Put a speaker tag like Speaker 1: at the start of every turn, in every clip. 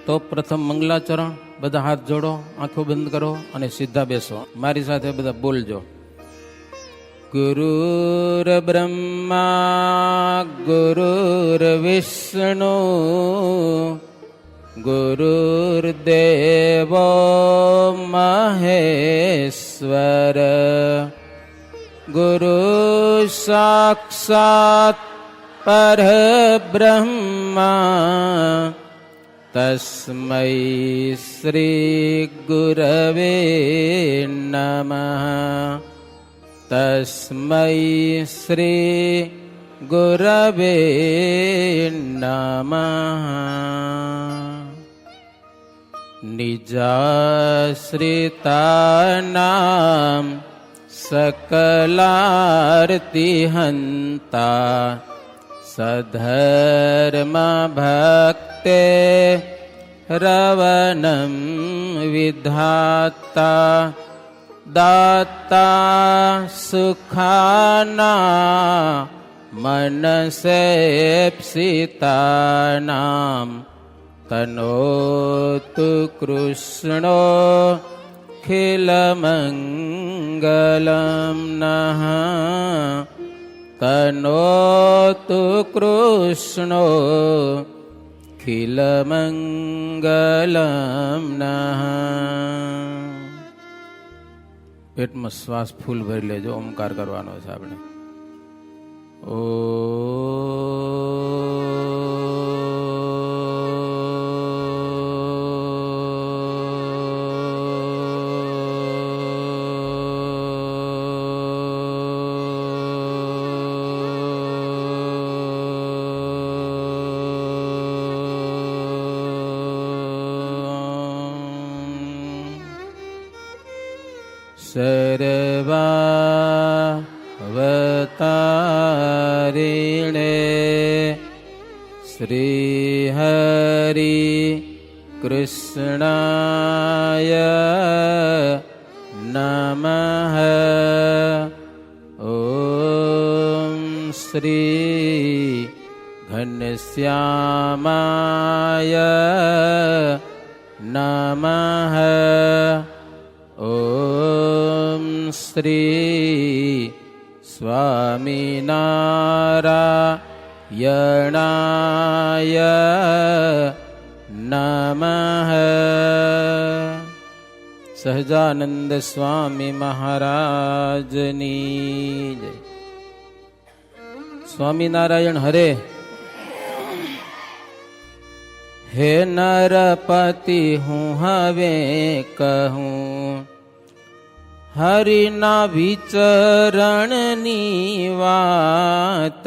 Speaker 1: તો પ્રથમ મંગલાચરણ, બધા હાથ જોડો, આંખો બંધ કરો અને સીધા બેસો. મારી સાથે બધા બોલજો. ગુરુર બ્રહ્મા ગુરુર વિષ્ણુ ગુરુર્દેવો મહેશ્વર ગુરુ સાક્ષાત પરબ્રહ્મા તસ્મૈ શ્રી ગુરવે નમઃ. તસ્મૈ શ્રી ગુરવે નમઃ. નિજાશ્રિતાનાં સકલાર્તિહંતા સધર્મ ભક્તે રવનમ વિધાતા દાતા સુખાના મનસેપ્સિતાનામ તનોતુ કૃષ્ણો ખિલમંગલમ નઃ. તનોતુ કૃષ્ણો ખિલમંગલમ નઃ. પેટમાં શ્વાસ ફૂલ ભરી લેજો. ઓમકાર કરવાનો છે આપણે. ઓ સર્વાવતારિણે શ્રી હરિ કૃષ્ણાય નમઃ. ઓમ શ્રી ઘનશ્યામાય નમઃ. ઓમ શ્રી સ્વામિનારાયણાય નમઃ. સહજાનંદ સ્વામી મહારાજની જય. સ્વામિનારાયણ હરે. હે નરપતિ હું હવે કહું હરિના વિચરણની વાત.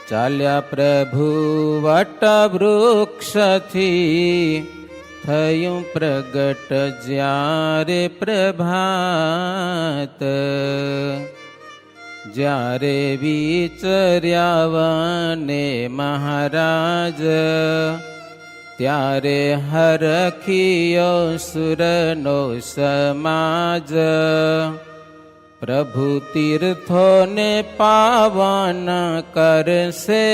Speaker 1: ચાલ્યા પ્રભુ વટવૃક્ષથી થયું પ્રગટ જ્યારે પ્રભાત. જ્યારે વિચર્યા વને મહારાજ ત્યારે હરખિયો સુરનો સમાજ. પ્રભુ તીર્થોને પાવન કરશે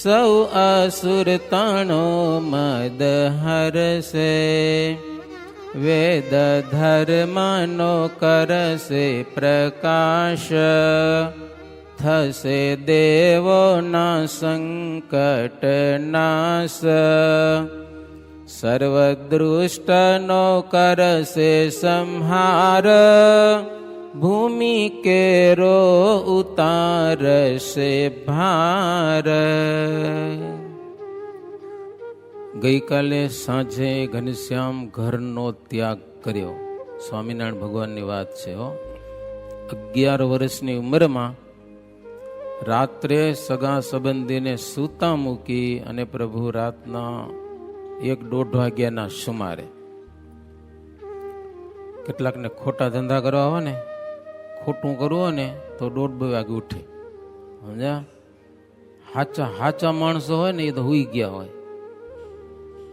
Speaker 1: સૌ અસુર તણો મદ હરશે. વેદ ધર્મનો કરશે પ્રકાશ થશે દેવોના સંકટ નાશ. સર્વદૃષ્ટનો કરશે સંહાર ભૂમિ કેરો ઉતારશે ભાર. ગઈકાલે સાંજે ઘનશ્યામ ઘરનો ત્યાગ કર્યો. સ્વામિનારાયણ ભગવાનની વાત છે. 11 વર્ષની ઉંમરમાં રાત્રે સગા સંબંધીને સૂતા મૂકી અને પ્રભુ રાતના 1-1:30 વાગ્યાના સુમારે કેટલાકને ખોટા ધંધા કરવા આવે ને, ખોટું કરવું હોય ને તો 1:30 વાગે ઉઠે. સમજ્યા? હાચા માણસો હોય ને એ તો હુઈ ગયા હોય,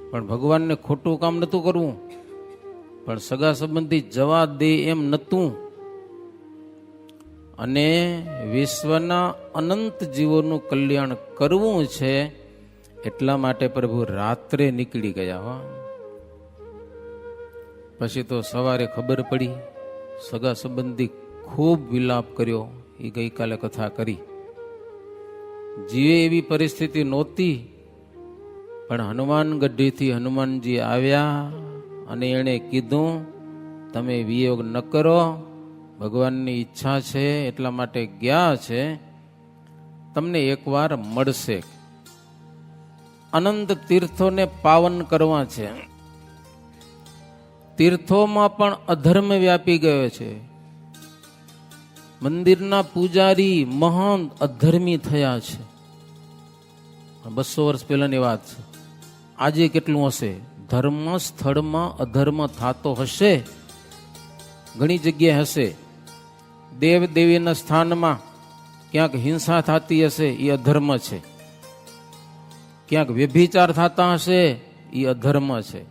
Speaker 1: પણ ભગવાનને ખોટું કામ નતું કરવું, પણ સગા સંબંધી જવા દે એમ નતું. અને વિશ્વના અનંત જીવોનું કલ્યાણ કરવું છે એટલા માટે પ્રભુ રાત્રે નીકળી ગયા હો. પછી તો સવારે ખબર પડી, સગા સંબંધી ખૂબ વિલાપ કર્યો. એ ગઈકાલે કથા કરી. જીવે એવી પરિસ્થિતિ નહોતી, પણ હનુમાન ગઢીથી હનુમાનજી આવ્યા અને એણે કીધું, તમે વિયોગ ન કરો, ભગવાનની ઈચ્છા છે એટલા માટે ગયા છે, તમને એકવાર મળશે. અનંત તીર્થોને પાવન કરવા છે. તીર્થોમાં પણ અધર્મ વ્યાપી ગયો છે. મંદિરના પૂજારી મહાન અધર્મી થયા છે. 200 વર્ષ પહેલાની વાત છે. આજે કેટલું હશે? ધર્મ સ્થળમાં અધર્મ થતો હશે, ઘણી જગ્યાએ હશે. દેવ દેવીના સ્થાનમાં ક્યાંક હિંસા થતી હશે, એ અધર્મ છે. ક્યાંક વ્યભિચાર થતા હશે, એ અધર્મ છે.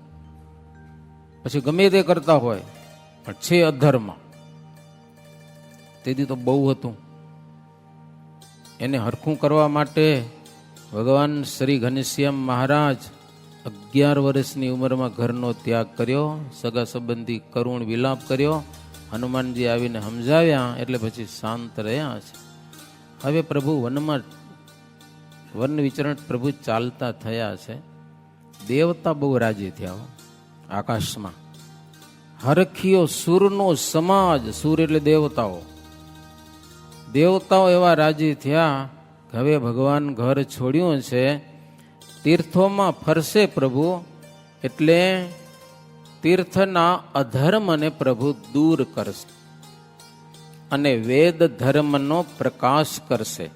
Speaker 1: પછી ગમે તે કરતા હોય પણ છે અધર્મ. તેથી તો બહુ હતું. એને હરખું કરવા માટે ભગવાન શ્રી ઘનશ્યામ મહારાજ 11 વર્ષની ઉંમરમાં ઘરનો ત્યાગ કર્યો. સગા સંબંધી કરુણ વિલાપ કર્યો. હનુમાનજી આવીને સમજાવ્યા એટલે પછી શાંત રહ્યા છે. હવે પ્રભુ વનમાં વન વિચરણ પ્રભુ ચાલતા થયા છે. દેવતા બહુ રાજી થયા. આકાશમાં હરખીયો સૂરનો સમાજ, સૂર એટલે દેવતાઓ, દેવતાઓ એવા રાજી થયા કે હવે ભગવાન ઘર છોડ્યું છે, તીર્થોમાં ફરશે પ્રભુ, એટલે તીર્થના અધર્મને પ્રભુ દૂર કરશે અને વેદ ધર્મનો પ્રકાશ કરશે.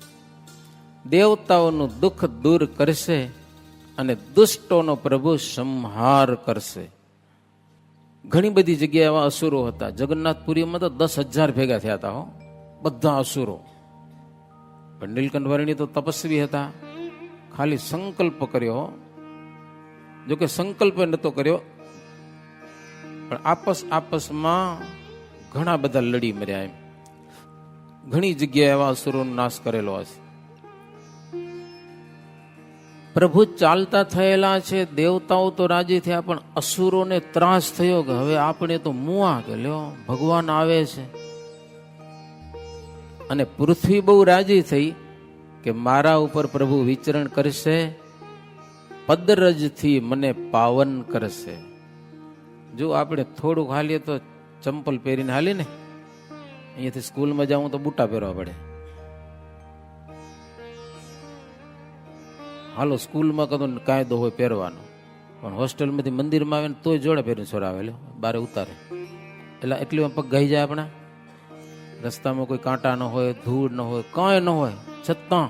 Speaker 1: દેવતાઓનું દુઃખ દૂર કરશે અને દુષ્ટોનો પ્રભુ સંહાર કરશે. ઘણી બધી જગ્યાએ એવા અસુરો હતા. જગન્નાથપુરીમાં તો 10,000 ભેગા થયા હતા હો, બધા અસુરો. પણ નીલકંઠ વર્ણી તો તપસ્વી હતા, ખાલી સંકલ્પ કર્યો. જોકે સંકલ્પ નતો કર્યો, પણ આપસમાં ઘણા બધા લડી મર્યા. એમ ઘણી જગ્યાએ એવા અસુરોનો નાશ કરેલો હશે. પ્રભુ ચાલતા થયેલા છે. દેવતાઓ તો રાજી થયા, પણ અસુરોને ત્રાસ થયો કે હવે આપણે તો મુઆ કે લ્યો ભગવાન આવે છે. અને પૃથ્વી બહુ રાજી થઈ કે મારા ઉપર પ્રભુ વિચરણ કરશે, પદરજથી મને પાવન કરશે. જો આપણે થોડુંક હાલીએ તો ચંપલ પહેરીને હાલી ને, અહીંયાથી સ્કૂલમાં જાઉં તો બૂટા પહેરવા પડે. હાલો સ્કૂલમાં કદો કાયદો હોય પહેરવાનો, પણ હોસ્ટેલમાંથી મંદિરમાં આવે ને તોય જોડે પહેરીને છોડાવે, બારે ઉતારે. એટલે એટલી પગ ગાઈ જાય આપણા. રસ્તામાં કોઈ કાંટા ન હોય, ધૂળ ન હોય, કાંઈ ન હોય, છતાં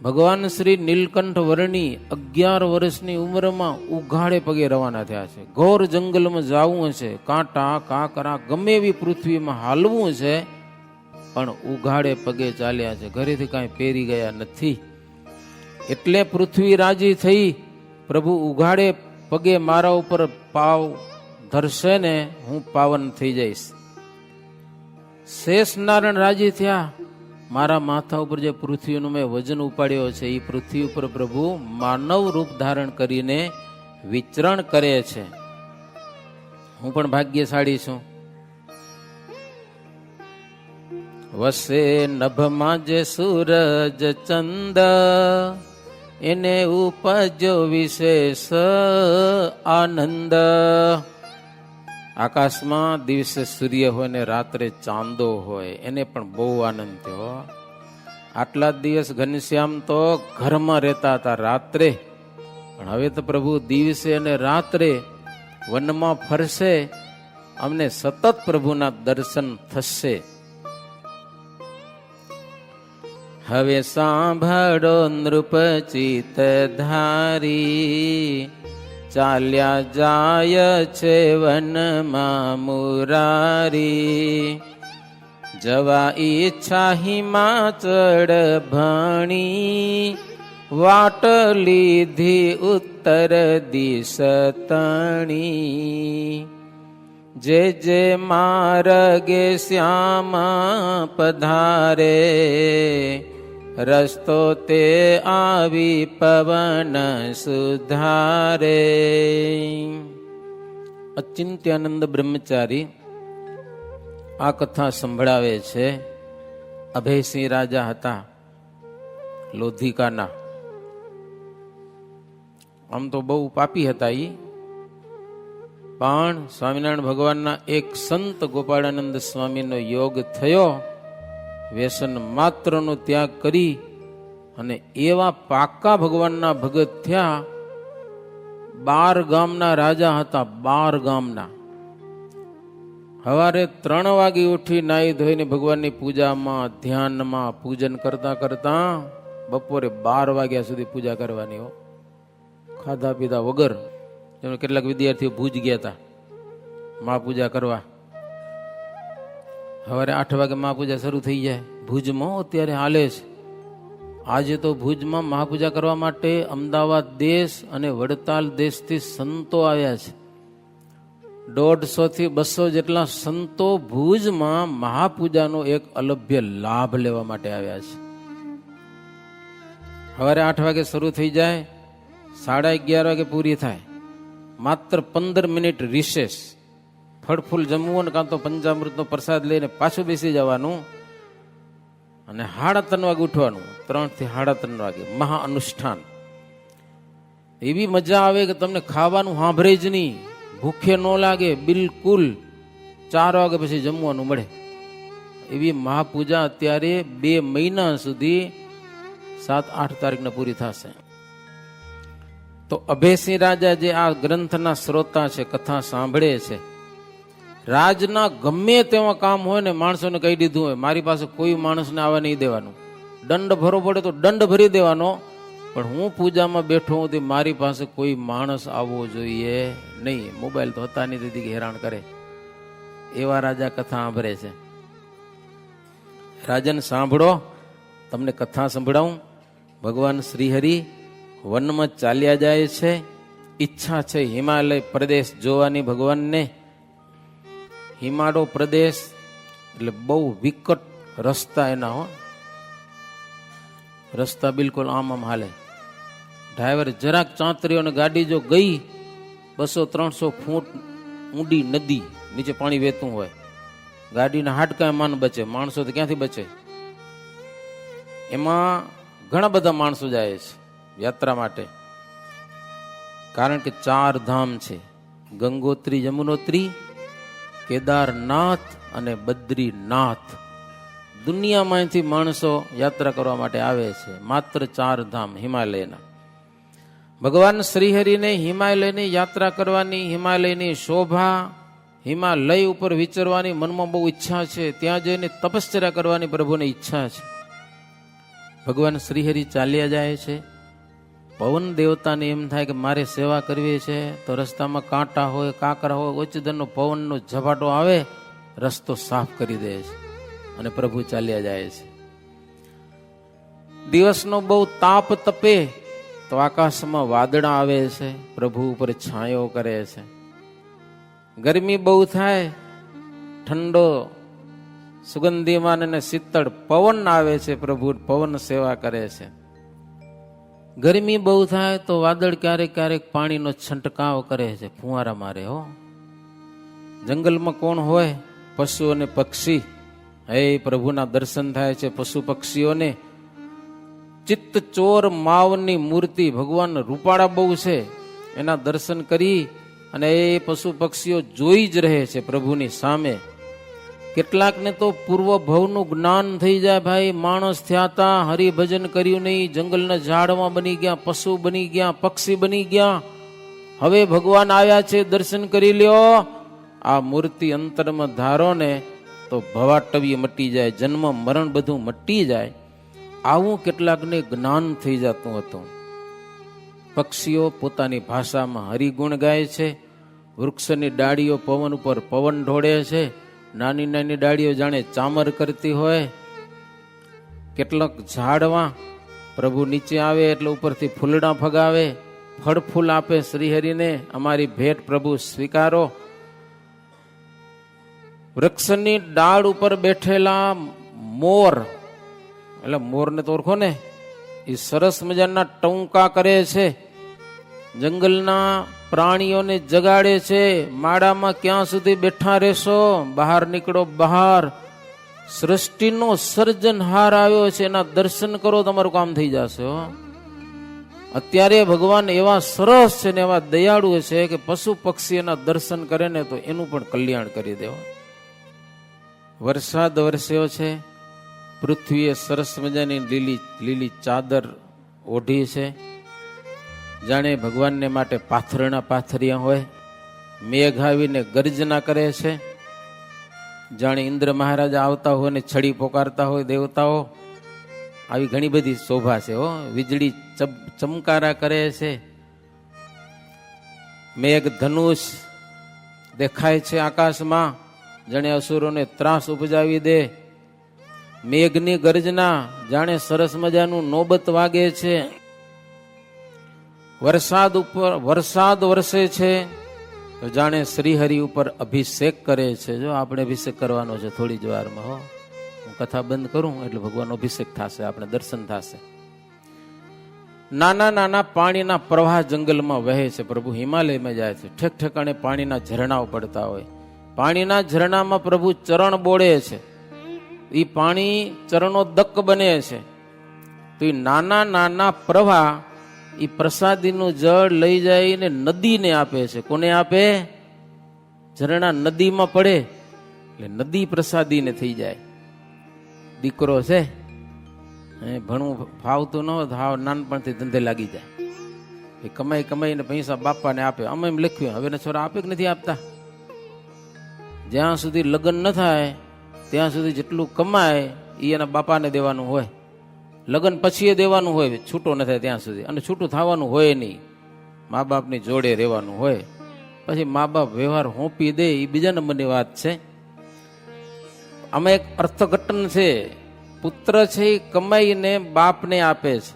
Speaker 1: ભગવાન શ્રી નીલકંઠ વર્ણી 11 વર્ષની ઉંમરમાં ઉઘાડે પગે રવાના થયા છે. ઘોર જંગલમાં જવું છે, કાંટા કાંકરા ગમે એવી પૃથ્વીમાં હાલવું છે, પણ ઉઘાડે પગે ચાલ્યા છે. ઘરેથી કાંઈ પહેરી ગયા નથી. એટલે પૃથ્વી રાજી થઈ, પ્રભુ ઉઘાડે પગે મારા ઉપર પાવ ધરશે ને હું પાવન થઈ જઈશ. શેષ નારાયણ રાજી થયા, મારા માથા ઉપર જે પૃથ્વીનું મેં વજન ઉપાડ્યો છે, એ પૃથ્વી ઉપર પ્રભુ માનવ રૂપ ધારણ કરીને વિચરણ કરે છે. હું પણ ભાગ્યશાળી છું. વસે નભમાં જે સૂરજ ચંદ, એને ઉપજો વિશેષ આનંદ. આકાશમાં દિવસે સૂર્ય હોય ને રાત્રે ચાંદો હોય, એને પણ બહુ આનંદ થયો. આટલા દિવસ ઘનશ્યામ તો ઘરમાં રહેતા હતા રાત્રે, પણ હવે તો પ્રભુ દિવસે અને રાત્રે વનમાં ફરશે. અમને સતત પ્રભુના દર્શન થશે. હવે સાંભળો નૃપચિત ધારી, ચાલ્યા જાય છે વનમાં મુરારી. જવા ઈચ્છા હિમાચળ ભણી, વાટ લીધી ઉત્તર દિશ તણી. જે માર્ગે શ્યામા પધારે, રસ્તો તે આવી પવન સુધારે. અચિંત્યાનંદ બ્રહ્મચારી આ કથા સંભળાવે છે. અભયસિંહ રાજા હતા લોધિકાના. આમ તો બહુ પાપી હતા ઈ, પણ સ્વામિનારાયણ ભગવાનના એક સંત ગોપાળાનંદ સ્વામીનો યોગ થયો. વ્યસન માત્રનો ત્યાગ કરી અને એવા પાકા ભગવાનના ભગત થયા. 12 ગામના રાજા હતા, 12 ગામના. સવારે 3 વાગે ઉઠી નાહી ધોઈને ભગવાનની પૂજામાં ધ્યાનમાં પૂજન કરતા કરતા બપોરે 12 વાગ્યા સુધી પૂજા કરવાની હો, ખાધા પીધા વગર. જેમ કેટલાક વિદ્યાર્થીઓ ભુજ ગયા હતા મા પૂજા કરવા. સવારે 8 વાગે મા પૂજા શરૂ થઈ જાય ભુજમાં, અત્યારે હાલે છે. આજે તો ભુજમાં મહાપૂજા કરવા માટે અમદાવાદ દેશ અને વડતાલ દેશથી સંતો આવ્યા છે. 150 થી 200 જેટલા સંતો ભુજમાં મહાપૂજાનો એક અલભ્ય લાભ લેવા માટે આવ્યા છે. સવારે 8 વાગે શરૂ થઈ જાય, 11:30 વાગે પૂરી થાય. માત્ર 15 મિનિટ રિસેસ. ફળફૂલ જમવું કાં તો પંચામૃતનો પ્રસાદ લઈને પાછું બેસી જવાનું અને 3:30 વાગે ઉઠવાનું. 3 થી 3:30 વાગે મહા અનુષ્ઠાન. એવી મજા આવે કે તમને ખાવાનું સાંભળે જ નહીં, ભૂખે ન લાગે બિલકુલ. 4 વાગે પછી જમવાનું મળે. એવી મહાપૂજા અત્યારે 2 મહિના સુધી 7-8 તારીખને પૂરી થશે. તો અભયસિંહ રાજા જે આ ગ્રંથના શ્રોતા છે, કથા સાંભળે છે, રાજના ગમે તેવા કામ હોય ને માણસોને કહી દીધું હોય, મારી પાસે કોઈ માણસને આવવા નહીં દેવાનું. દંડ ભરવો પડે તો દંડ ભરી દેવાનો, પણ હું પૂજામાં બેઠો હું મારી પાસે કોઈ માણસ આવવો જોઈએ નહીં. મોબાઈલ તો હતા નહીં તેથી હેરાન કરે. એવા રાજા કથા સાંભળે છે. રાજન સાંભળો, તમને કથા સંભળાવું. ભગવાન શ્રીહરિ વનમાં ચાલ્યા જાય છે. ઈચ્છા છે હિમાલય પ્રદેશ જોવાની ભગવાનને. હિમાડો પ્રદેશ એટલે બહુ વિકટ રસ્તા એના હો. રસ્તા બિલકુલ આમ હાલે. ડ્રાઈવર જરાક ચાંતરીઓ અને ગાડી જો ગઈ 200-300 ફૂટ ઊંડી નદી, નીચે પાણી વહેતું હોય, ગાડીના હાડકા માન બચે, માણસો તો ક્યાંથી બચે. એમાં ઘણા બધા માણસો જાય છે યાત્રા માટે, કારણ કે 4 ધામ છે: ગંગોત્રી, યમુનોત્રી, કેદારનાથ અને બદ્રીનાથ. દુનિયામાંથી માણસો યાત્રા કરવા માટે આવે છે. માત્ર 4 ધામ હિમાલયના. ભગવાન શ્રીહરિને હિમાલયની યાત્રા કરવાની, હિમાલયની શોભા, હિમાલય ઉપર વિચરવાની મનમાં બહુ ઈચ્છા છે. ત્યાં જઈને તપશ્ચર્યા કરવાની પ્રભુને ઈચ્છા છે. ભગવાન શ્રીહરિ ચાલ્યા જાય છે. પવન દેવતાને એમ થાય કે મારે સેવા કરવી છે, તો રસ્તામાં કાંટા હોય, કાંકરા હોય, ઉચ્ચદરનો પવનનો ઝપાટો આવે, રસ્તો સાફ કરી દે છે અને પ્રભુ ચાલ્યા જાય છે. દિવસનો બહુ તાપ તપે તો આકાશમાં વાદળા આવે છે, પ્રભુ ઉપર છાંયો કરે છે. ગરમી બહુ થાય, ઠંડો સુગંધીમાન અને શીતળ પવન આવે છે, પ્રભુ પવન સેવા કરે છે. ગરમી બહુ થાય તો વાદળ ક્યારેક ક્યારેક પાણીનો છંટકાવ કરે છે, ફુવારા મારે હો. જંગલમાં કોણ હોય? પશુ અને પક્ષી. હે પ્રભુના દર્શન થાય છે પશુ પક્ષીઓને. ચિત્ત ચોર માવની મૂર્તિ, ભગવાન રૂપાળા બહુ છે, એના દર્શન કરી અને એ પશુ પક્ષીઓ જોઈ જ રહે છે પ્રભુની સામે. કેટલાકને તો પૂર્વ ભવનું જ્ઞાન થઈ જાય. ભાઈ માણસ થયા હતા, હરિભજન કર્યું નહીં, જંગલના ઝાડમાં બની ગયા, પશુ બની ગયા, પક્ષી બની ગયા. હવે ભગવાન આવ્યા છે, દર્શન કરી લ્યો. આ મૂર્તિ અંતરમાં ધારો ને તો ભવાટવ્ય મટી જાય, જન્મ મરણ બધું મટી જાય. આવું કેટલાકને જ્ઞાન થઈ જતું હતું. પક્ષીઓ પોતાની ભાષામાં હરિગુણ ગાય છે. વૃક્ષની ડાળીઓ પવન ઉપર પવન ઢોળે છે. નાની નાની ડાળીઓ જાણે ચામર કરતી હોય. કેટલાક ઝાડવા પ્રભુ નીચે આવે એટલે ઉપરથી ફૂલડા ફગાવે, ફળ ફૂલ આપે શ્રીહરિને. અમારી ભેટ પ્રભુ સ્વીકારો. વૃક્ષની ડાળ ઉપર બેઠેલા મોર એટલે મોરને તો ઓળખો ને, એ સરસ મજાના ટંકા કરે છે, જંગલના પ્રાણીઓને જગાડે છે. માળામાં ક્યાં સુધી બેઠા રહેશો, બહાર નીકળો બહાર. સૃષ્ટિનો સર્જનહાર આવ્યો છે, એના દર્શન કરો, તમારું કામ થઈ જશે. અત્યારે ભગવાન એવા સરસ છે ને એવા દયાળુ છે કે પશુ પક્ષી એના દર્શન કરે ને તો એનું પણ કલ્યાણ કરી દેવા. વરસાદ વરસ્યો છે, પૃથ્વીએ સરસ મજાની લીલી લીલી ચાદર ઓઢી છે, જાણે ભગવાનને માટે પાથરણા પાથર્યા હોય. મેઘ આવીને ગર્જના કરે છે, જાણે ઇન્દ્ર મહારાજા આવતા હોય ને છડી પોકારતા હોય દેવતાઓ. આવી ઘણી બધી શોભા છે. વીજળી ચમકારા કરે છે, મેઘ ધનુષ દેખાય છે આકાશમાં, જાણે અસુરોને ત્રાસ ઉપજાવી દે. મેઘની ગર્જના, જાણે સરસ મજાનું નોબત વાગે છે. વરસાદ ઉપર વરસાદ વરસે છે તો જાણે શ્રીહરિ ઉપર અભિષેક કરે છે. જો આપણે અભિષેક કરવાનો છે થોડી જ વારમાં. હું કથા બંધ કરું એટલે ભગવાનનો અભિષેક થશે, આપણે દર્શન થશે. નાના નાના પાણીના પ્રવાહ જંગલમાં વહે છે. પ્રભુ હિમાલયમાં જાય છે, ઠેક ઠેકાણે પાણીના ઝરણાઓ પડતા હોય. પાણીના ઝરણામાં પ્રભુ ચરણ બોળે છે, એ પાણી ચરણો દક બને છે. તો એ નાના નાના પ્રવાહ એ પ્રસાદીનું જળ લઈ જઈને નદીને આપે છે. કોને આપે? ઝરણા નદીમાં પડે એટલે નદી પ્રસાદીને થઈ જાય. દીકરો છે, ભણવું ફાવતું ન હોય, હાવ નાનપણથી ધંધે લાગી જાય. એ કમાઈ કમાઈને પૈસા બાપાને આપે. અમે એમ લખ્યું, હવે છોરા આપે કે નથી આપતા? જ્યાં સુધી લગ્ન ન થાય ત્યાં સુધી જેટલું કમાય એ એના બાપાને દેવાનું હોય. લગ્ન પછી એ દેવાનું હોય, છૂટો ન થાય ત્યાં સુધી. અને છૂટું થવાનું હોય નહીં, મા બાપની જોડે રહેવાનું હોય. પછી મા બાપ વ્યવહાર હોંપી દે એ બીજા નંબરની વાત છે. આમાં એક અર્થઘટન છે. પુત્ર છે એ કમાઈને બાપને આપે છે.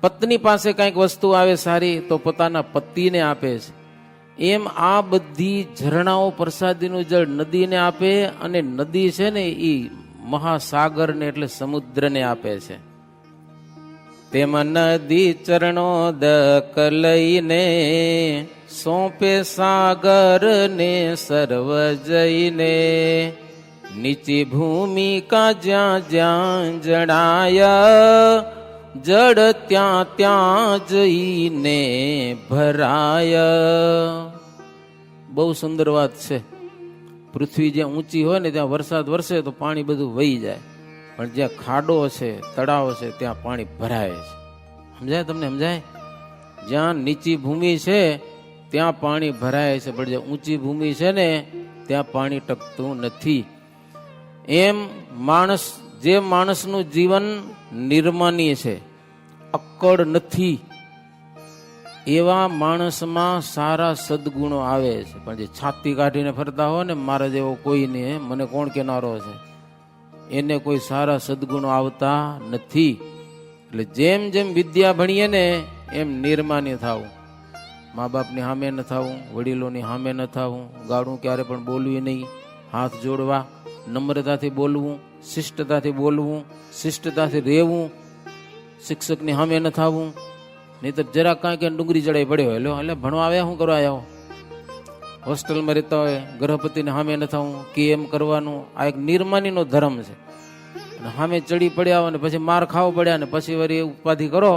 Speaker 1: પત્ની પાસે કંઈક વસ્તુ આવે સારી તો પોતાના પતિને આપે છે. એમ આ બધી ઝરણાઓ પ્રસાદીનું જળ નદીને આપે, અને નદી છે ને એ મહાસાગરને એટલે સમુદ્રને આપે છે. તેમાં નદી ચરણો દક લઈને સોંપે સાગરને સર્વ જઈને. નીચી ભૂમિકા જ્યાં જ્યાં જણાય જળ ત્યાં ત્યાં જઈને ભરાય. બહુ સુંદર વાત છે. પૃથ્વી જ્યાં ઊંચી હોય ને ત્યાં વરસાદ વરસે તો પાણી બધું વહી જાય, પણ જ્યાં ખાડો છે તળાવ છે ત્યાં પાણી ભરાય છે. સમજાય તમને? સમજાય? જ્યાં નીચી ભૂમિ છે ત્યાં પાણી ભરાય છે, પણ જ્યાં ઊંચી ભૂમિ છે ને ત્યાં પાણી ટકતું નથી. એમ માણસ, જે માણસનું જીવન નિર્માની છે, અક્કડ નથી, એવા માણસમાં સારા સદગુણો આવે છે. પણ જે છાતી કાઢીને ફરતા હોય ને મારા જેવો કોઈ નહીં, મને કોણ કેનારો છે, એને કોઈ સારા સદગુણો આવતા નથી. એટલે જેમ જેમ વિદ્યા ભણીએ ને એમ નિર્માની થવું. મા બાપની સામે ન થવું, વડીલોની સામે ન થવું, ગાળું ક્યારે પણ બોલવું નહીં, હાથ જોડવા, નમ્રતાથી બોલવું, શિષ્ટતાથી બોલવું, શિષ્ટતાથી રહેવું. શિક્ષકની સામે ન થવું, નહીં તો જરા કાંઈ કે ડુંગળી ચડાઈ પડ્યો હોય, એટલે ભણવા આવ્યા શું કરવા આવ્યા? હોસ્ટેલમાં રહેતા હોય, ગૃહપતિને સામે ન થવું કે એમ કરવાનું. આ એક નિર્માનીનો ધર્મ છે. સામે ચડી પડ્યા હોય ને પછી માર ખાવો પડ્યા ને પછી વળી ઉપાધિ કરો.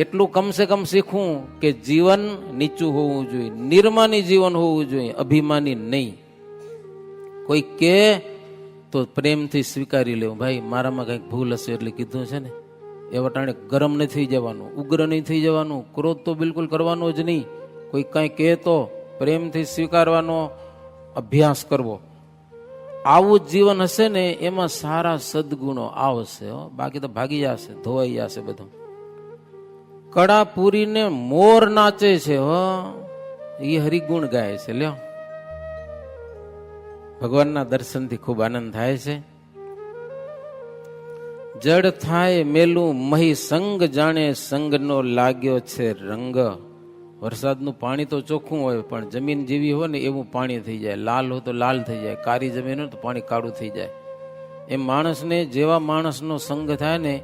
Speaker 1: એટલું કમસે કમ શીખવું કે જીવન નીચું હોવું જોઈએ, નિર્માની જીવન હોવું જોઈએ, અભિમાની નહીં. કોઈ કે તો પ્રેમથી સ્વીકારી લેવું, ભાઈ મારામાં કંઈક ભૂલ હશે એટલે કીધું છે ને. એવા ટાણે ગરમ નહીં થઈ જવાનું, ઉગ્ર નહીં થઈ જવાનું, ક્રોધ તો બિલકુલ કરવાનો જ નહીં. કોઈ કાંઈ કહે તો પ્રેમથી સ્વીકારવાનો અભ્યાસ કરવો. આવું જ જીવન હશે ને એમાં સારા સદગુણો આવશે. બાકી તો ભાગી જશે, ધોવાઈ જશે બધું. કડા પૂરીને મોર નાચે છે, એ હરિગુણ ગાય છે. લ્યો, ભગવાનના દર્શનથી ખૂબ આનંદ થાય છે. જડ થાય મેલું મહી સંગ, જાણે સંગનો લાગ્યો છે રંગ. વરસાદનું પાણી તો ચોખ્ખું હોય, પણ જમીન જેવી હોય ને એવું પાણી થઈ જાય. લાલ હોય તો લાલ થઈ જાય, કાળી જમીન હોય તો પાણી કાળું થઈ જાય. એ માણસને જેવા માણસનો સંગ થાય ને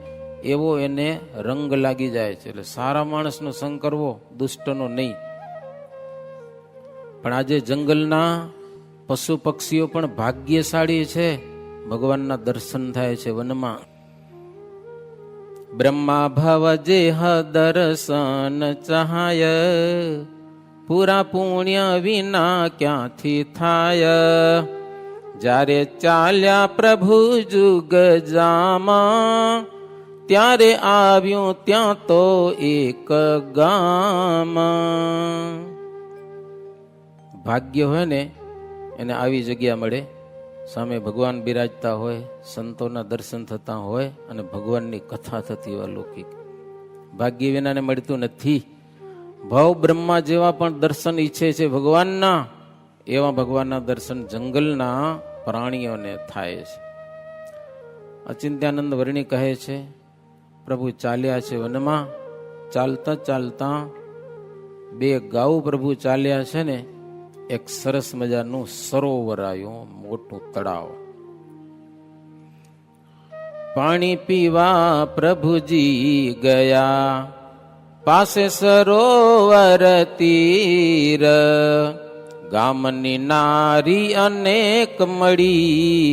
Speaker 1: એવો એને રંગ લાગી જાય છે. એટલે સારા માણસનો સંગ કરવો, દુષ્ટનો નહીં. પણ આજે જંગલના પશુ પક્ષીઓ પણ ભાગ્યશાળી છે, ભગવાનના દર્શન થાય છે વનમાં. બ્રહ્મા ભવ જેહ દર્શન ચાહય, પૂરા પુણ્ય વિના ક્યાંથી થાય. જ્યારે ચાલ્યા પ્રભુ જુગ જામા, ત્યારે આવ્યું ત્યાં તો એક ગામ. ભાગ્ય હોય ને એને આવી જગ્યા મળે, સામે ભગવાન બિરાજતા હોય, સંતોના દર્શન થતા હોય અને ભગવાનની કથા થતી હોય લૌકિક. ભાગ્ય વિનાને મળતું નથી. ભવ બ્રહ્મા જેવા પણ દર્શન ઈચ્છે છે ભગવાનના, એવા ભગવાનના દર્શન જંગલના પ્રાણીઓને થાય છે. અચિંત્યાનંદ વર્ણી કહે છે, પ્રભુ ચાલ્યા છે વનમાં, ચાલતા ચાલતા બે ગાઉ પ્રભુ ચાલ્યા છે ને, એક સરસ મજાનું સરોવર આવ્યું, મોટું તળાવ. પાણી પીવા પ્રભુજી ગયા, પાસે સરોવર તીર. ગામની નારી અનેક મળી,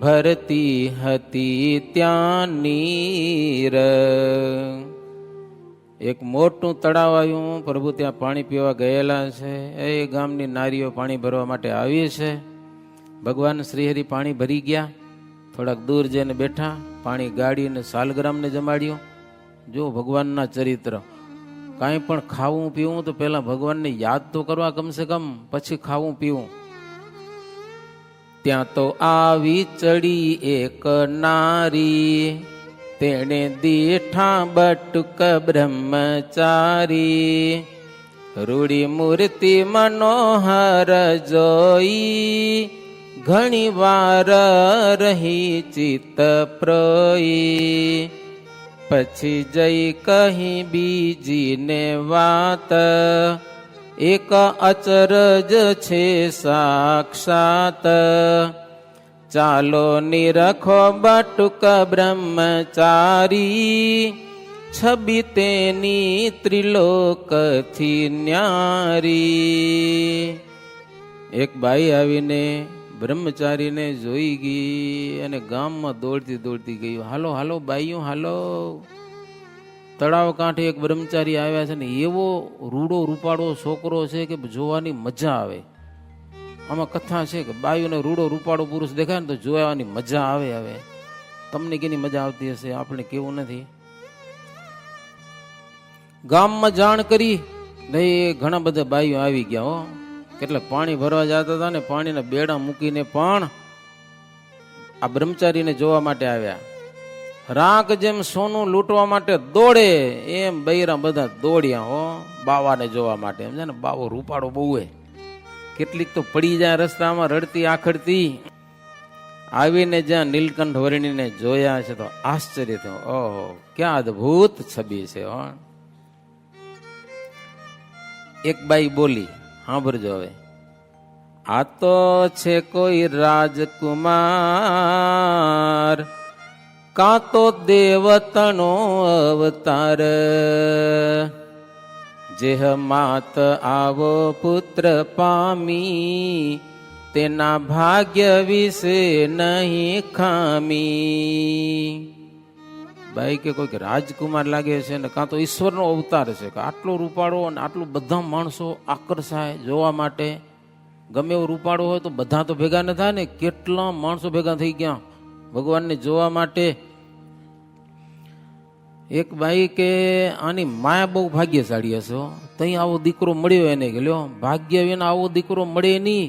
Speaker 1: ભરતી હતી ત્યાં નીર. એક મોટું તળાવ આવ્યું, પ્રભુ ત્યાં પાણી પીવા ગયેલા છે. એ ગામની નારીઓ પાણી ભરવા માટે આવી છે. ભગવાન શ્રીહરિ પાણી ભરી ગયા, થોડાક દૂર જઈને બેઠા, પાણી ગાડીને સાલગ્રામને જમાડ્યું. જો ભગવાનના ચરિત્ર, કાંઈ પણ ખાવું પીવું તો પહેલા ભગવાનને યાદ તો કરવા કમસે કમ, પછી ખાવું પીવું. ત્યાં તો આવી ચડી એક નારી, તેણે દીઠા બટુક બ્રહ્મચારી. રૂડી મૂર્તિ મનોહર જોઈ, ઘણી વાર રહી ચિત્ત પ્રોઈ. પછી જઈ કહી બીજીને વાત, એક અચરજ છે સાક્ષાત. ચાલો નિરખો બટુક બ્રહ્મચારી, છબી તેની ત્રિલોકથી ન્યારી. એક બાઈ આવીને બ્રહ્મચારીને જોઈ ગઈ અને ગામમાં દોડતી દોડતી ગઈ, હાલો હાલો બાઈઓ હાલો. તળાવ કાંઠે એક બ્રહ્મચારી આવ્યા છે ને, એવો રૂડો રૂપાળો છોકરો છે કે જોવાની મજા આવે. આમાં કથા છે કે બાયુને રૂડો રૂપાળો પુરુષ દેખાય ને તો જોવાની મજા આવે. હવે તમને કેની મજા આવતી હશે, આપણે કેવું નથી. ગામમાં જાણ કરી, ઘણા બધા બાઈઓ આવી ગયા હો. કેટલાક પાણી ભરવા જતા હતા ને, પાણીના બેડા મૂકીને પણ આ બ્રહ્મચારીને જોવા માટે આવ્યા. રાખ જેમ સોનું લૂંટવા માટે દોડે, એમ બૈરા બધા દોડ્યા હો બાવાને જોવા માટે. સમજે ને, બાવો રૂપાળો બહુ હે. કેટલીક તો પડી જાય રસ્તામાં રડતી આખડતી. આવીને જ્યાં નીલકંઠ વર્ણીને જોયા છે તો આશ્ચર્ય થયું, ઓહો ક્યાં અદભુત છબી છે. એક બાઈ બોલી, સાંભળજો હવે. આ તો છે કોઈ રાજકુમાર, કાં તો દેવતનો અવતાર. જેહ માત આવો પુત્ર પામી, તેના ભાગ્ય વિશે નહીં ખામી. ભાઈ કે કોઈક રાજકુમાર લાગે છે ને, કાં તો ઈશ્વરનો અવતાર છે કે આટલો રૂપાળો અને આટલું બધા માણસો આકર્ષાય જોવા માટે. ગમે એવો રૂપાળો હોય તો બધા તો ભેગા ન થાય ને, કેટલા માણસો ભેગા થઈ ગયા ભગવાનને જોવા માટે. એક ભાઈ કે આની માયા બહુ ભાગ્યશાળી હશે, તઈ આવો દીકરો મળ્યો એને. કે લ્યો, ભાગ્ય વિના આવો દીકરો મળે નહીં.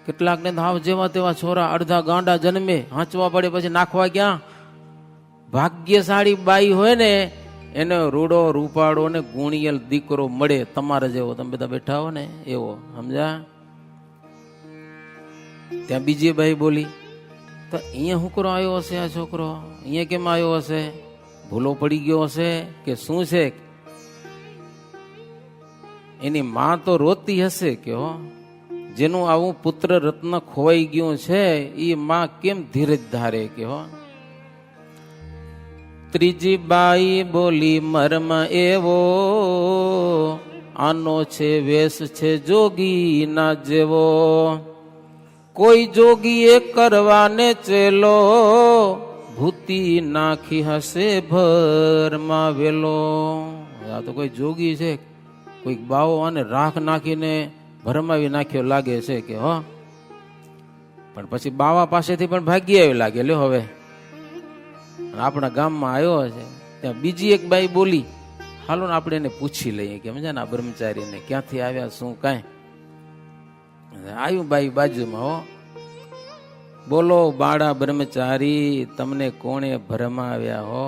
Speaker 1: કેટલાકને હાવ જેવા તેવા છોરા અડધા ગાંડા જન્મે, હાંચવા પડે પછી નાખવા ક્યાં. ભાગ્યશાળી બાઈ હોય ને એને રૂડો રૂપાળો ને ગુણિયલ દીકરો મળે, તમારે જેવો તમે બધા બેઠા હો ને એવો. સમજા? ત્યાં બીજી બાઈ બોલી, તો અહીંયા શું કરો આવ્યો હશે આ છોકરો, અહીંયા કેમ આવ્યો હશે, ભૂલો પડી ગયો હશે કે શું છે. એની માં તો રોતી હશે કે હો, જેનું આવું પુત્ર રત્ન ખોવાઈ ગયું છે એ માં કેમ ધીરજ ધારે કે હો. ત્રીજી બાઈ બોલી મર્મ એવો, આનો છે વેશ છે જોગી ના જેવો, કોઈ જોગીએ કરવાને ચેલો, ભૂતી નાખી હશે ભરમાં વેલો. આ તો કોઈ જોગી છે, કોઈક બાવો અને રાખ નાખીને ભરમાવી નાખ્યો લાગે છે કે હો. પણ પછી બાવા પાસેથી પણ ભાગી આવી લાગે લ્યો. હવે આપણા ગામમાં આવ્યો છે ત્યાં બીજી એક બાઈ બોલી, હાલો ને આપણે એને પૂછી લઈએ કે સમજે ને આ બ્રહ્મચારીને ક્યાંથી આવ્યા શું કાંઈ. આવ્યું બાઈ બાજુમાં, હો બોલો બાળા બ્રહ્મચારી, તમને કોણે ભરમાવ્યા હો?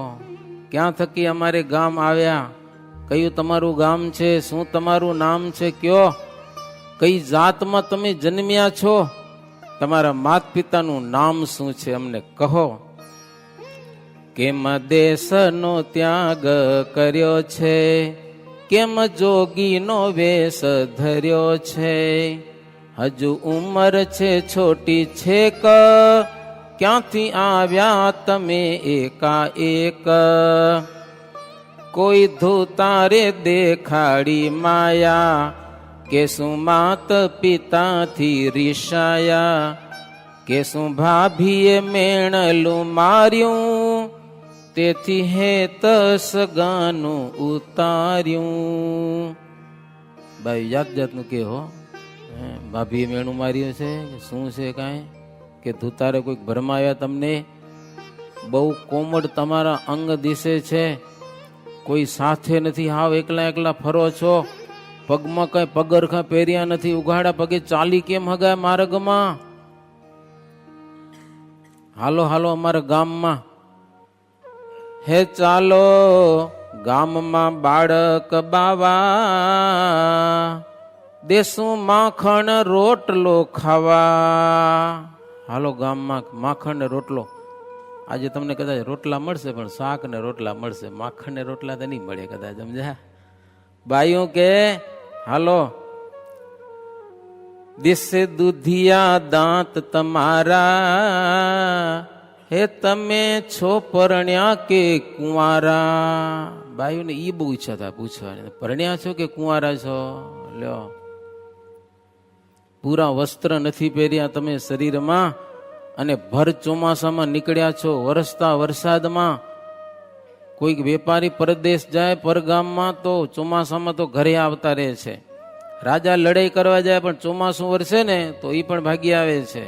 Speaker 1: ક્યાં થકી અમારે ગામ આવ્યા? કયું તમારું ગામ છે? શું તમારું નામ છે? કયો કઈ જાતમાં તમે જન્મ્યા છો? તમારા માત પિતાનું નામ શું છે અમને કહો. કેમ દેશનો ત્યાગ કર્યો છે, કેમ જોગીનો વેશ ધર્યો છે, હજુ ઉંમર છે છોટી છેક, ક્યાંથી આવ્યા તમે એકાએક, કોઈ ધૂતારે દેખાડી માયા, કે શું માત પિતાથી રીસાયા, કે શું ભાભીએ મેણલું માર્યું, તેથી હેત સગાનું ઉતાર્યું. ભાઈ જાત જાતનું કે હો, ભાભીએ મેણું માર્યું છે કે શું છે કાંઈ, કે ધૂતારે કોઈક ભરમાયા તમને, બહુ કોમળ તમારા અંગ દિશે છે, કોઈ સાથે નથી, હાવ એકલા એકલા ફરો છો, પગમાં કઈ પગરખા પહેર્યા નથી, ઉઘાડા પગે ચાલી કેમ હગાય માર્ગમાં? હાલો હાલો અમારા ગામમાં. હે ચાલો ગામમાં બાળક બાવા, દેશું માખણ રોટલો ખાવા. હાલો ગામમાં માખણ ને રોટલો. આજે તમને કદાચ રોટલા મળશે પણ શાક ને રોટલા મળશે, માખણ ને રોટલા તો નહીં મળે કદાચ, સમજ્યા? બાયું કે હાલો, દિશે દુધિયા દાંત તમારા, હે તમે છો પરણ્યા કે કુંવારા? બાયું ને ઈ બહુ ઈચ્છા થાય પૂછવાની, પરણ્યા છો કે કુંવારા છો? લ્યો, પૂરા વસ્ત્ર નથી પહેર્યા તમે શરીરમાં, અને ભર ચોમાસામાં નીકળ્યા છો, વરસતા વરસાદમાં. કોઈક વેપારી પરદેશ જાય પરગામમાં તો ચોમાસામાં તો ઘરે આવતા રહે છે. રાજા લડાઈ કરવા જાય પણ ચોમાસું વરસે ને તો એ પણ ભાગી આવે છે.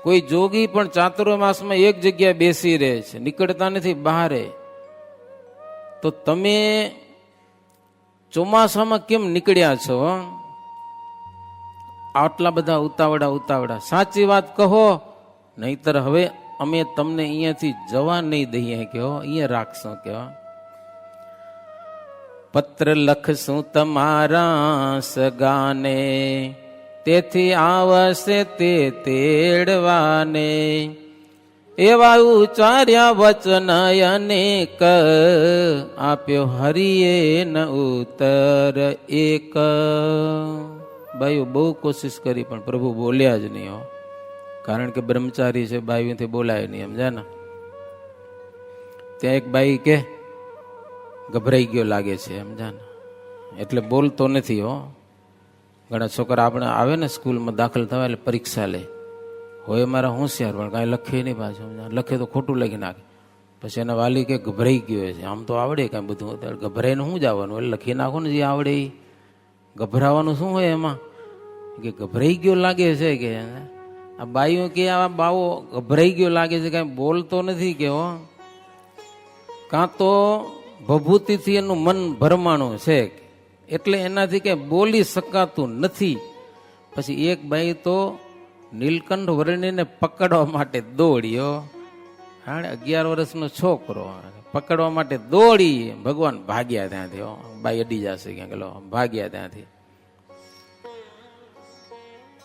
Speaker 1: કોઈ જોગી પણ ચાતુર્માસમાં એક જગ્યાએ બેસી રહે છે, નીકળતા નથી બહારે. તો તમે ચોમાસામાં કેમ નીકળ્યા છો? આટલા બધા ઉતાવળા. સાચી વાત કહો, નહીતર હવે અમે તમને અહીંયાથી જવા નહીં દઈએ કે અહીંયા રાખશો કે. પત્ર લખશું તમારા સગાને, તેથી આવશે તે તેડવાને, એવા ઉચ્ચાર્યા વચન અનેક, આપ્યો હરિએ ન ઉત્તર એક. બાયું બહુ કોશિશ કરી પણ પ્રભુ બોલ્યા જ નહીં હો, કારણ કે બ્રહ્મચારી છે, બાયુથી બોલાય નહીં, સમજ્યા ને? ત્યાં એક બાઈ કે ગભરાઈ ગયો લાગે છે, સમજ્યા ને? એટલે બોલતો નથી હો. ઘણા છોકરા આપણે આવે ને સ્કૂલમાં દાખલ થવા એટલે પરીક્ષા લે, હોય મારા હોશિયાર પણ કાંઈ લખે નહીં પાછું, લખે તો ખોટું લખી નાખે. પછી એના વાલી કે ગભરાઈ ગયો છે, આમ તો આવડે કાંઈ બધું, ગભરાઈને શું જવાનું, એટલે લખી નાખો ને જે આવડે એ. ગભરાવાનું શું હોય એમાં? કે ગભરાઈ ગયો લાગે છે કે. આ બાઈઓ કે આ બાવો ગભરાઈ ગયો લાગે છે, કાંઈ બોલતો નથી કે હો, કાં તો ભભૂતિથી એનું મન ભરમાણું છે એટલે એનાથી કઈ બોલી શકાતું નથી. પછી એક બાઈ તો નીલકંઠ વર્ણિને પકડવા માટે દોડ્યો. 11 વર્ષનો છોકરો પકડવા માટે દોડી, ભગવાન ભાગ્યા ત્યાંથી. બાઈ અડી જશે ક્યાંક, ભાગ્યા ત્યાંથી.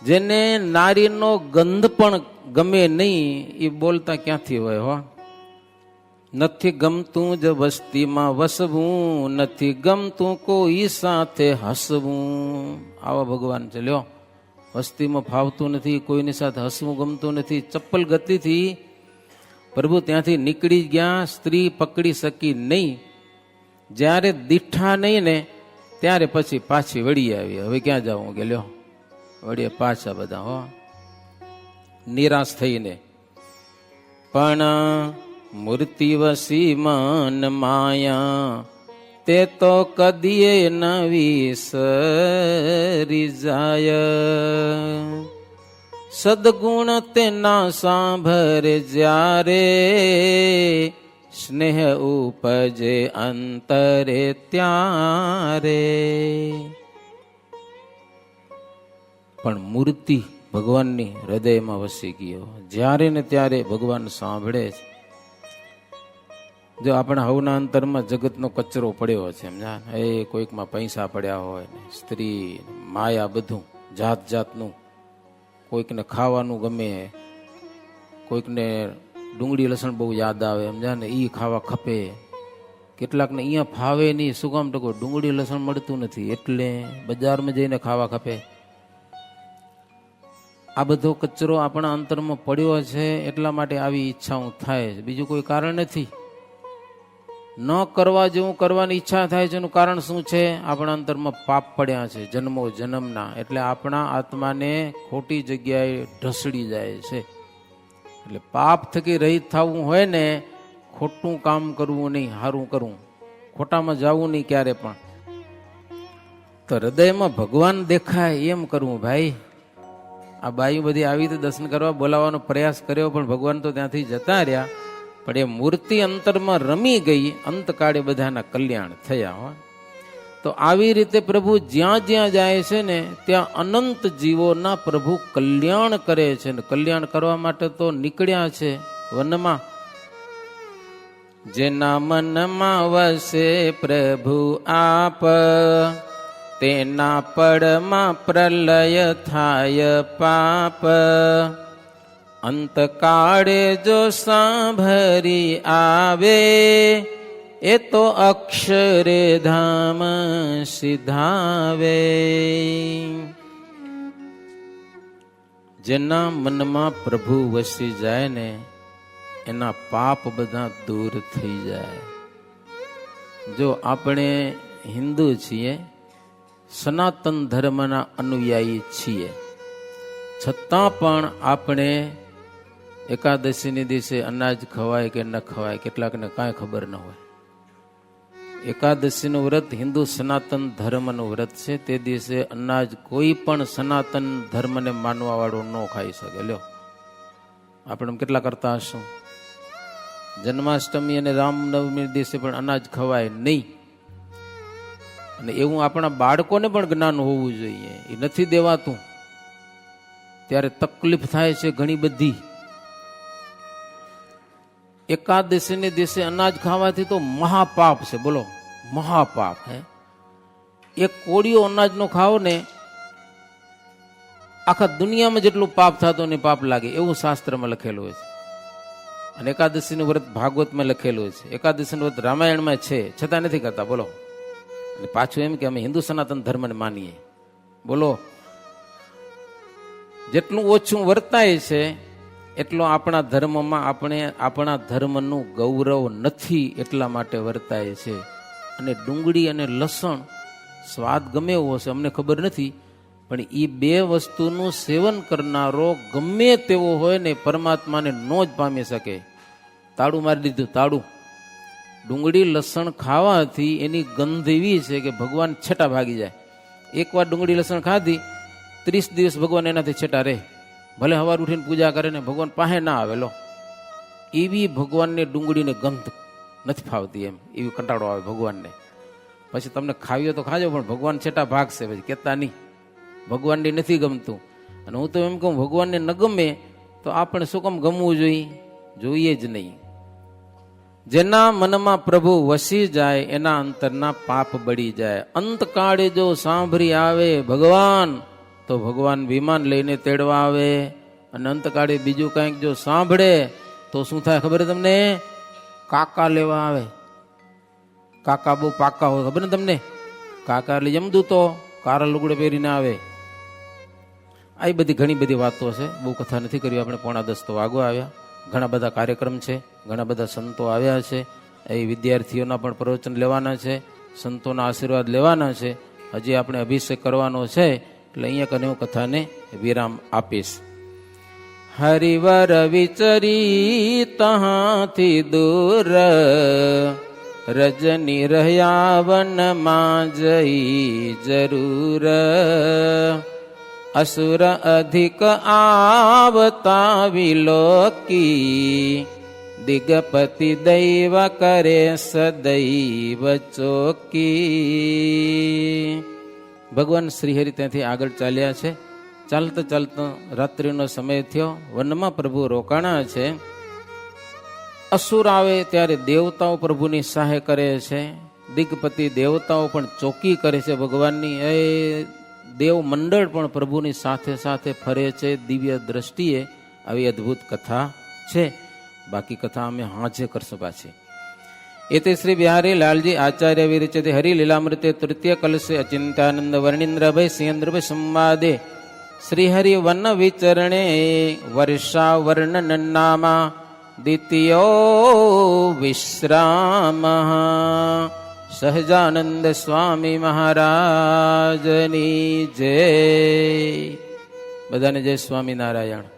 Speaker 1: જેને નારીનો ગંધ પણ ગમે નહીં એ બોલતા ક્યાંથી હોય હો. નથી ગમતું જ વસ્તીમાં વસવું, નથી ગમતું કોઈ સાથે હસવું. આવા ભગવાન છે. લ્યો વસ્તીમાં ફાવતું નથી, કોઈની સાથે હસવું ગમતું નથી. ચપ્પલ ગતિથી પ્રભુ ત્યાંથી નીકળી ગયા, સ્ત્રી પકડી શકી નહીં. જ્યારે દીઠા નહીં ને ત્યારે પછી પાછી વળી આવી. હવે ક્યાં જાઉં કે લ્યો વળીએ પાછા બધા, હો નિરાશ થઈને. પણ મૂર્તિ વસી મન માયા, તે તો કદીએ ન વિસરી જાય. સદગુણ તેના સાંભરે જ્યારે, સ્નેહ ઉપજે અંતરે ત્યારે. પણ મૂર્તિ ભગવાનની હૃદયમાં વસી ગયો. જ્યારે ને ત્યારે ભગવાન સાંભળે છે. જો આપણા હવના અંતરમાં જગતનો કચરો પડ્યો છે, સમજા, એ કોઈકમાં પૈસા પડ્યા હોય, સ્ત્રી માયા, બધું જાત જાતનું. કોઈકને ખાવાનું ગમે, કોઈકને ડુંગળી લસણ બહુ યાદ આવે, સમજા ને, એ ખાવા ખપે. કેટલાકને અહીંયા ફાવે નહીં. શું કામ? તો ડુંગળી લસણ મળતું નથી એટલે બજારમાં જઈને ખાવા ખપે. આ બધો કચરો આપણા અંતરમાં પડ્યો છે, એટલા માટે આવી ઈચ્છાઓ થાય છે. બીજું કોઈ કારણ નથી. ન કરવા જેવું કરવાની ઈચ્છા થાય છે. એનું કારણ શું છે? આપણા અંતરમાં પાપ પડ્યા છે જન્મો જન્મના. એટલે આપણા આત્માને ખોટી જગ્યાએ ઢસડી જાય છે. એટલે પાપ થકી રહિત થવું હોય ને, ખોટું કામ કરવું નહીં, સારું કરવું, ખોટામાં જવું નહીં ક્યારે પણ. તો હૃદયમાં ભગવાન દેખાય એમ કરવું. ભાઈ, આ બાઈ બધી આવી તો દર્શન કરવા બોલાવવાનો પ્રયાસ કર્યો, પણ ભગવાન તો ત્યાંથી જતા રહ્યા. પણ એ મૂર્તિ અંતરમાં રમી ગઈ, અંતકાળે બધાના કલ્યાણ થયા. હોય તો આવી રીતે પ્રભુ જ્યાં જ્યાં જાય છે ને, ત્યાં અનંત જીવોના પ્રભુ કલ્યાણ કરે છે. ને કલ્યાણ કરવા માટે તો નીકળ્યા છે વનમાં. જેના મનમાં વસે પ્રભુ આપ, તેના પડમાં પ્રલય થાય પાપ. અંતકાળે જો સાંભરી આવે, એ તો અક્ષરે ધામ સિધાવે. જેના મનમાં પ્રભુ વસી જાય ને, એના પાપ બધા દૂર થઈ જાય. જો આપણે હિન્દુ છીએ, સનાતન ધર્મના અનુયાયી છીએ, છતાં પણ આપણે એકાદશીની દિવસે અનાજ ખવાય કે ન ખવાય, કેટલાકને કાંઈ ખબર ન હોય. એકાદશીનું વ્રત હિન્દુ સનાતન ધર્મનું વ્રત છે. તે દિવસે અનાજ કોઈ પણ સનાતન ધર્મને માનવા વાળો ન ખાઈ શકે. લ્યો, આપણે કેટલા કરતા હશું? જન્માષ્ટમી અને રામનવમી દિવસે પણ અનાજ ખવાય નહીં. અને એવું આપણા બાળકોને પણ જ્ઞાન હોવું જોઈએ. એ નથી દેવાતું ત્યારે તકલીફ થાય છે ઘણી બધી. એકાદશીને દિવસે અનાજ ખાવાથી તો મહાપાપ છે. બોલો, મહાપાપ. એક કોળીઓ અનાજનો ખાવ ને, આખા દુનિયામાં જેટલું પાપ થતું ને પાપ લાગે, એવું શાસ્ત્રમાં લખેલું હોય છે. અને એકાદશીનું વ્રત ભાગવતમાં લખેલું છે, એકાદશીનું વ્રત રામાયણમાં છે, છતાં નથી કરતા. બોલો. અને પાછું એમ કે અમે હિન્દુ સનાતન ધર્મને માનીએ. બોલો, જેટલું ઓછું વર્તાય છે એટલો આપણા ધર્મમાં આપણે આપણા ધર્મનું ગૌરવ નથી, એટલા માટે વર્તાય છે. અને ડુંગળી અને લસણ સ્વાદ ગમે એવો હશે, અમને ખબર નથી, પણ એ બે વસ્તુનું સેવન કરનારો ગમે તેવો હોય ને, પરમાત્માને નો જ પામી શકે. તાળું મારી દીધું, તાળું. ડુંગળી લસણ ખાવાથી એની ગંધ એવી છે કે ભગવાન છેટા ભાગી જાય. એકવાર ડુંગળી લસણ ખાધી, 30 દિવસ ભગવાન એનાથી છેટા રહે. ભલે સવાર ઉઠીને પૂજા કરે ને ભગવાન પાસે ના આવેલો. એવી ભગવાનને ડુંગળીને ગંધ નથી ફાવતી, એમ એવી કંટાળો આવે ભગવાનને. પછી તમને ખાવીઓ તો ખાજો, પણ ભગવાન છેટા ભાગશે, પછી કહેતા નહીં. ભગવાનને નથી ગમતું. અને હું તો એમ કહું, ભગવાનને ન ગમે તો આપણે શું કામ ગમવું જોઈએ? જોઈએ જ નહીં. જેના મનમાં પ્રભુ વસી જાય, એના અંતરના પાપ બળી જાય. અંતકાળે જો સાંભળી આવે ભગવાન, તો ભગવાન વિમાન લઈને તેડવા આવે. અને અંતકાળે બીજું કંઈક જો સાંભળે તો શું થાય ખબર તમને? કાકા લેવા આવે. કાકા બહુ પાકા હોય, ખબર ને તમને? કાકા એટલે જમદૂતો કારા લુગડે પહેરીને આવે. આ બધી ઘણી બધી વાતો છે, બહુ કથા નથી કરી આપણે. 9:45 તો વાગવા આવ્યા. ઘણા બધા કાર્યક્રમ છે, ઘણા બધા સંતો આવ્યા છે. એ વિદ્યાર્થીઓના પણ પ્રવચન લેવાના છે, સંતોના આશીર્વાદ લેવાના છે. હજી આપણે અભિષેક કરવાનો છે, એટલે અહીંયા કને હું કથાને વિરામ આપીશ. હરિવર વિચરી તહાથી દૂર, રજની રહ્યા વનમાં જઈ જરૂર. અસુર અધિક આવતા વિલોકી, દિગપતિ દૈવ કરે સદૈવ ચોકી. ભગવાન શ્રીહરિ ત્યાંથી આગળ ચાલ્યા છે. ચાલતા ચાલતા રાત્રિનો સમય થયો. વનમાં પ્રભુ રોકાણા છે. અસુર આવે ત્યારે દેવતાઓ પ્રભુની સહાય કરે છે. દિગ્પતિ દેવતાઓ પણ ચોકી કરે છે ભગવાનની. એ દેવ મંડળ પણ પ્રભુની સાથે સાથે ફરે છે. દિવ્ય દ્રષ્ટિએ આવી અદ્ભુત કથા છે. બાકી કથા અમે હાજે કરશું પાછી. એતે શ્રી બિહારી લાલજી આચાર્ય વિરચિતે હરિલીલામૃતે તૃતીય કલશે અચિંતાનંદ વર્ણિન્દ્રભય સિંહન્દ્રભય સંવાદે શ્રીહરિ વન વિચરણે વર્ષા વર્ણન નામા દ્વિતીયો વિશ્રામ. સહજાનંદ સ્વામી મહારાજની જય. બધાને જય સ્વામિનારાયણ.